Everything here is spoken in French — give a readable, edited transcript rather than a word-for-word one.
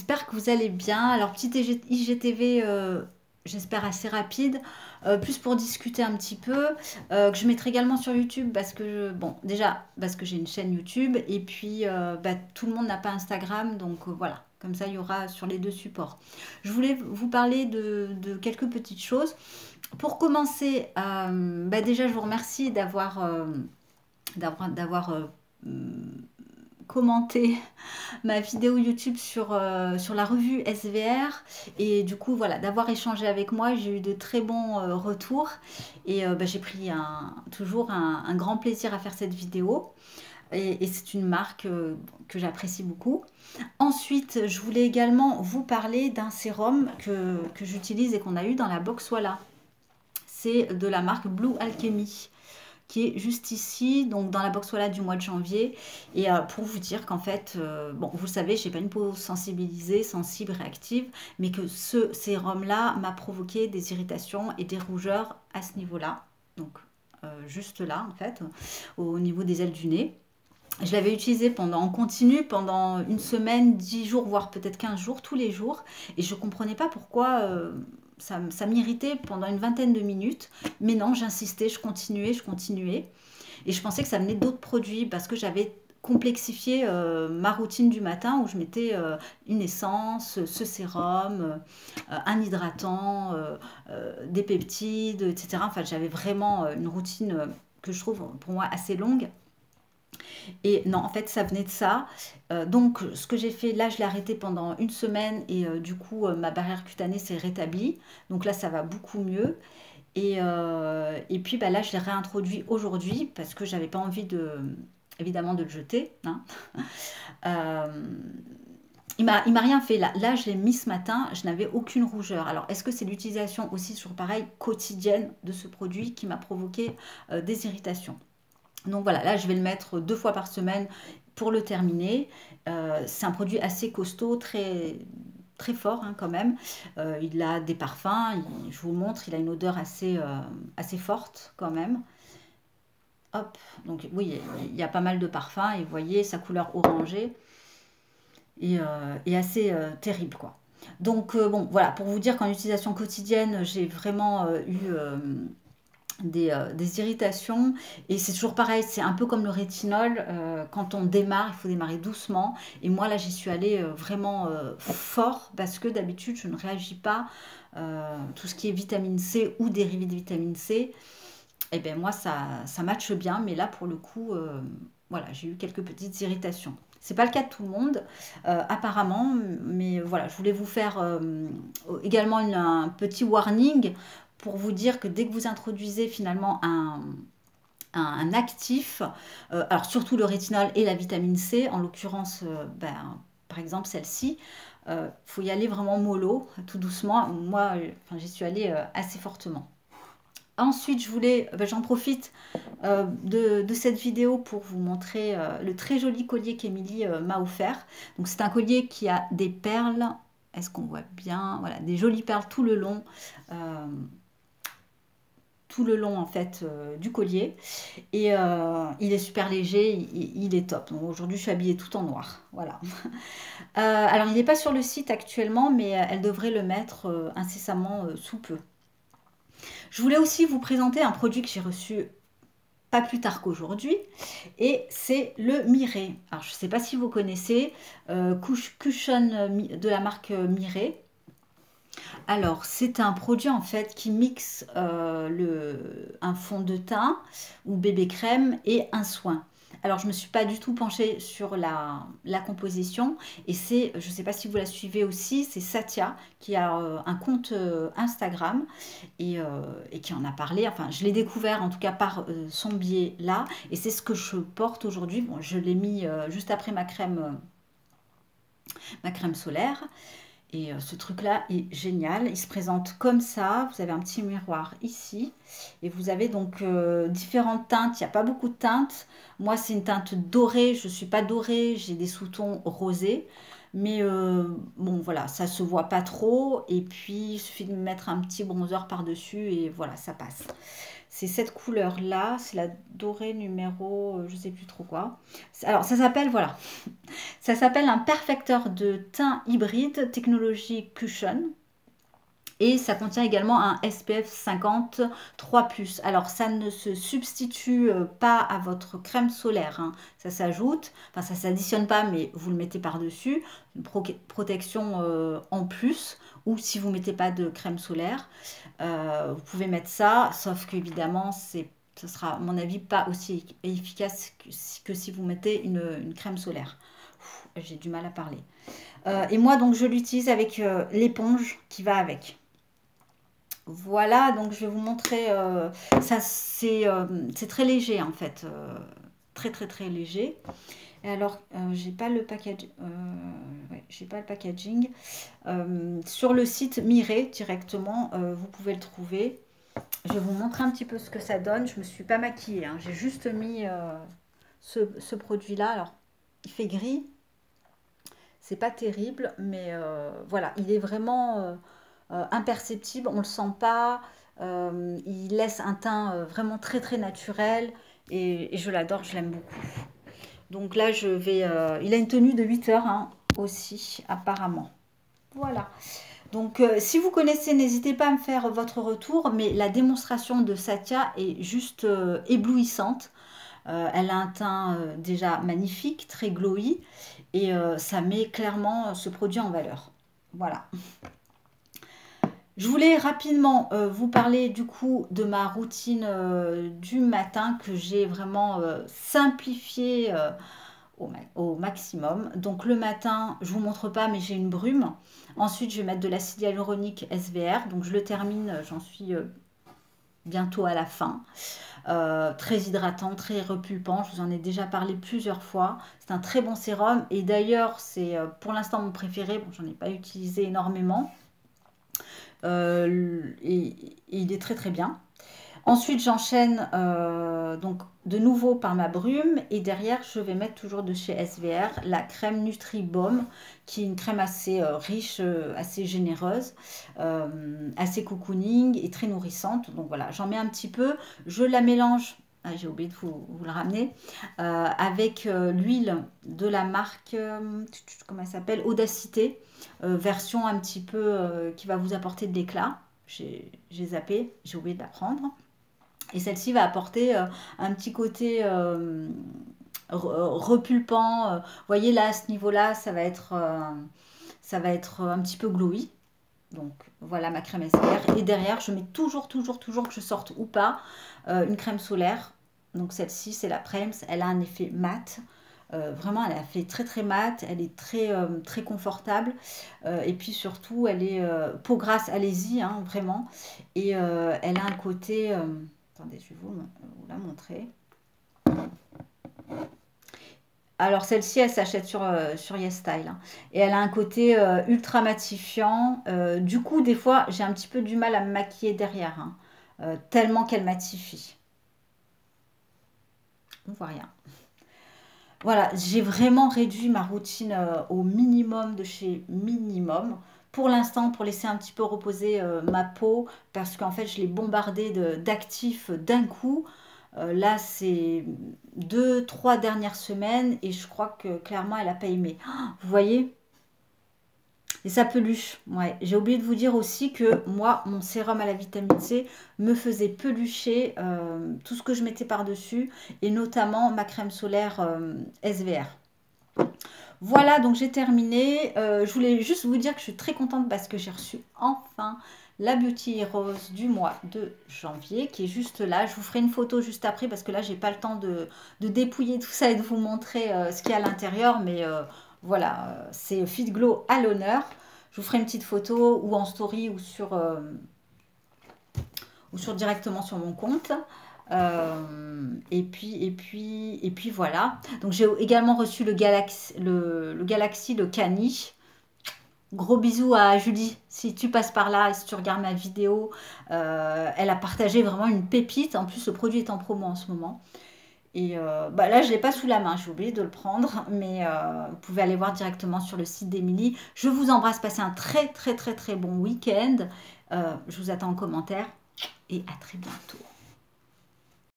J'espère que vous allez bien. Alors, petite IGTV, j'espère assez rapide, plus pour discuter un petit peu, que je mettrai également sur YouTube parce que, bon, déjà, parce que j'ai une chaîne YouTube et puis bah, tout le monde n'a pas Instagram, donc voilà, comme ça il y aura sur les deux supports. Je voulais vous parler de quelques petites choses. Pour commencer, bah, déjà, je vous remercie d'avoir commenté ma vidéo YouTube sur la revue SVR et du coup voilà d'avoir échangé avec moi, j'ai eu de très bons retours et bah, j'ai pris toujours un grand plaisir à faire cette vidéo et c'est une marque que j'apprécie beaucoup. Ensuite, je voulais également vous parler d'un sérum que j'utilise et qu'on a eu dans la box Walla. C'est de la marque Blue Alchemy qui est juste ici, donc dans la box Walla du mois de janvier. Et pour vous dire qu'en fait, bon, vous le savez, j'ai pas une peau sensibilisée, sensible, réactive, mais que ce sérum-là m'a provoqué des irritations et des rougeurs à ce niveau-là. Donc, juste là, en fait, au niveau des ailes du nez. Je l'avais utilisé en continu pendant une semaine, 10 jours, voire peut-être 15 jours, tous les jours. Et je ne comprenais pas pourquoi ça m'irritait pendant une vingtaine de minutes. Mais non, j'insistais, je continuais, je continuais. Et je pensais que ça venait d'autres produits parce que j'avais complexifié ma routine du matin où je mettais une essence, ce sérum, un hydratant, des peptides, etc. Enfin, j'avais vraiment une routine que je trouve pour moi assez longue. Et non, en fait, ça venait de ça. Donc, ce que j'ai fait, là, je l'ai arrêté pendant une semaine et du coup, ma barrière cutanée s'est rétablie. Donc là, ça va beaucoup mieux. Et puis, bah, là, je l'ai réintroduit aujourd'hui parce que j'avais pas envie évidemment, de le jeter, hein. Euh, il m'a rien fait. Là, je l'ai mis ce matin, je n'avais aucune rougeur. Alors, est-ce que c'est l'utilisation aussi, sur pareil, quotidienne de ce produit qui m'a provoqué des irritations? Donc voilà, là je vais le mettre 2 fois par semaine pour le terminer. C'est un produit assez costaud, très, très fort hein, quand même. Il a des parfums, je vous le montre, il a une odeur assez forte quand même. Hop, donc oui, il y a pas mal de parfums et vous voyez sa couleur orangée est assez terrible quoi. Donc bon, voilà, pour vous dire qu'en utilisation quotidienne, j'ai vraiment eu des irritations. Et c'est toujours pareil, c'est un peu comme le rétinol. Quand on démarre, il faut démarrer doucement. Et moi, là, j'y suis allée vraiment fort parce que d'habitude, je ne réagis pas. Tout ce qui est vitamine C ou dérivé de vitamine C, et ben moi, ça matche bien. Mais là, pour le coup, voilà, j'ai eu quelques petites irritations. C'est pas le cas de tout le monde, apparemment, mais voilà, je voulais vous faire également un petit warning pour vous dire que dès que vous introduisez finalement un actif, alors surtout le rétinol et la vitamine C, en l'occurrence, ben, par exemple celle-ci, faut y aller vraiment mollo, tout doucement. Moi, enfin, j'y suis allée assez fortement. Ensuite, j'en profite de cette vidéo pour vous montrer le très joli collier qu'Émilie m'a offert. Donc c'est un collier qui a des perles. Est-ce qu'on voit bien? Voilà, des jolies perles euh, tout le long en fait du collier. Et il est super léger, il est top. Donc aujourd'hui, je suis habillée tout en noir. Voilà. Alors, il n'est pas sur le site actuellement, mais elle devrait le mettre incessamment sous peu. Je voulais aussi vous présenter un produit que j'ai reçu pas plus tard qu'aujourd'hui, et c'est le Mireille. Alors, je ne sais pas si vous connaissez, Cushion de la marque Mireille. Alors, c'est un produit en fait qui mixe un fond de teint ou bébé crème et un soin. Alors, je ne me suis pas du tout penchée sur la composition et je ne sais pas si vous la suivez aussi, c'est Satya qui a un compte Instagram et qui en a parlé. Enfin, je l'ai découvert en tout cas par son biais là et c'est ce que je porte aujourd'hui. Bon, je l'ai mis juste après ma crème solaire. Et ce truc-là est génial. Il se présente comme ça. Vous avez un petit miroir ici. Et vous avez donc différentes teintes. Il n'y a pas beaucoup de teintes. Moi, c'est une teinte dorée. Je ne suis pas dorée. J'ai des sous-tons rosés. Mais bon, Donc voilà, ça se voit pas trop. Et puis, il suffit de mettre un petit bronzer par-dessus et voilà, ça passe. C'est cette couleur-là, c'est la dorée numéro, je sais plus trop quoi. Alors, ça s'appelle, voilà, ça s'appelle un perfecteur de teint hybride, technologie Cushion. Et ça contient également un SPF 50 3+. Alors, ça ne se substitue pas à votre crème solaire, hein. Ça s'ajoute, enfin, ça s'additionne pas, mais vous le mettez par-dessus. Une protection en plus. Ou si vous ne mettez pas de crème solaire, vous pouvez mettre ça. Sauf qu'évidemment, ce sera, à mon avis, pas aussi efficace que si vous mettez une crème solaire. J'ai du mal à parler. Et moi, donc, je l'utilise avec l'éponge qui va avec. Voilà, donc je vais vous montrer, ça c'est très léger en fait, très très très léger. Et alors, j'ai pas le package, ouais, j'ai pas le packaging. Sur le site Mireille directement, vous pouvez le trouver. Je vais vous montrer un petit peu ce que ça donne. Je me suis pas maquillée, hein. J'ai juste mis ce produit-là. Alors, il fait gris, c'est pas terrible, mais voilà, il est vraiment imperceptible, on le sent pas. Il laisse un teint vraiment très très naturel et je l'adore, je l'aime beaucoup. Donc là, je vais. Il a une tenue de 8 heures hein, aussi, apparemment. Voilà. Donc, si vous connaissez, n'hésitez pas à me faire votre retour, mais la démonstration de Satya est juste éblouissante. Elle a un teint déjà magnifique, très glowy, et ça met clairement ce produit en valeur. Voilà. Je voulais rapidement vous parler du coup de ma routine du matin que j'ai vraiment simplifiée au maximum. Donc le matin, je ne vous montre pas mais j'ai une brume. Ensuite, je vais mettre de l'acide hyaluronique SVR. Donc je le termine, j'en suis bientôt à la fin. Très hydratant, très repulpant. Je vous en ai déjà parlé plusieurs fois. C'est un très bon sérum et d'ailleurs c'est pour l'instant mon préféré. Bon, j'en ai pas utilisé énormément. Et il est très très bien. Ensuite, j'enchaîne donc de nouveau par ma brume et derrière, je vais mettre toujours de chez SVR la crème Nutri-Baume qui est une crème assez riche, assez généreuse, assez cocooning et très nourrissante. Donc voilà, j'en mets un petit peu, je la mélange. Ah, j'ai oublié de vous le ramener. Avec l'huile de la marque, comment elle s'appelle? Audacité, version un petit peu qui va vous apporter de l'éclat. J'ai zappé, j'ai oublié de la prendre. Et celle-ci va apporter un petit côté repulpant. Vous voyez là, à ce niveau-là, ça va être un petit peu glowy. Donc voilà ma crème SPR. Et derrière, je mets toujours que je sorte ou pas, une crème solaire. Donc celle-ci, c'est la Prems. Elle a un effet mat. Vraiment, elle a fait très très mat. Elle est très confortable. Et puis surtout, elle est peau grasse, allez-y, hein, vraiment. Et elle a un côté... attendez, je vais vous la montrer. Alors celle-ci, elle s'achète sur YesStyle. Hein. Et elle a un côté ultra matifiant. Du coup, des fois, j'ai un petit peu du mal à me maquiller derrière. Hein, tellement qu'elle matifie. On voit rien. Voilà, j'ai vraiment réduit ma routine au minimum de chez minimum. Pour l'instant, pour laisser un petit peu reposer ma peau, parce qu'en fait, je l'ai bombardée d'actifs d'un coup. Là, c'est 2, 3 dernières semaines et je crois que clairement, elle n'a pas aimé. Vous voyez? Et sa peluche. Ouais. J'ai oublié de vous dire aussi que moi, mon sérum à la vitamine C me faisait pelucher tout ce que je mettais par-dessus et notamment ma crème solaire SVR. Voilà, donc j'ai terminé. Je voulais juste vous dire que je suis très contente parce que j'ai reçu enfin la Beauty Heroes du mois de janvier qui est juste là. Je vous ferai une photo juste après parce que là, j'ai pas le temps de dépouiller tout ça et de vous montrer ce qu'il y a à l'intérieur. Mais voilà, c'est Fit Glow à l'honneur. Je vous ferai une petite photo ou en story ou sur directement sur mon compte. Et puis voilà. Donc j'ai également reçu le Galaxy, le Cani. Gros bisous à Julie, si tu passes par là et si tu regardes ma vidéo. Elle a partagé vraiment une pépite. En plus, le produit est en promo en ce moment. Et bah là, je ne l'ai pas sous la main, j'ai oublié de le prendre, mais vous pouvez aller voir directement sur le site d'Émilie. Je vous embrasse, passez un très très très très bon week-end. Je vous attends en commentaire et à très bientôt.